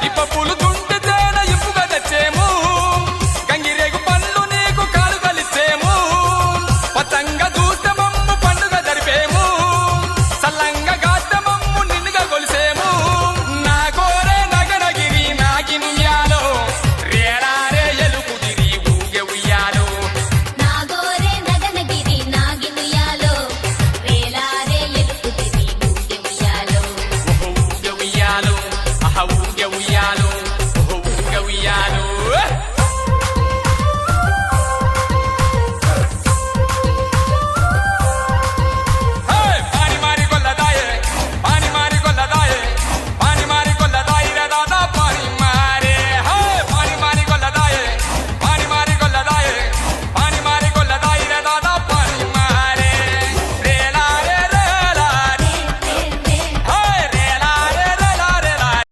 ఇప్ప పూలు తుంటి తేనె ఇప్పుగా తెచ్చేము గంగిరేగు పళ్ళు నీకు కాలు కలిచ్చేము పతంగా చూస్తే మమ్ము పండుగ జరిపేము సల్లంగా గాస్తే మమ్ము నిన్నుగా కొలిసేము నా కోరే నగనగిరి నాగినుయాలో రేరారే ఎలుగుదిరి ఊగే ఉయ్యాలో నాగోరే నగనగిరి నాగినుయాలో వేలారే ఎలుకుతిరి ఊగే ఉయ్యాలో ఊగే ఉయ్యాలో ఊగే ఉయ్యాలో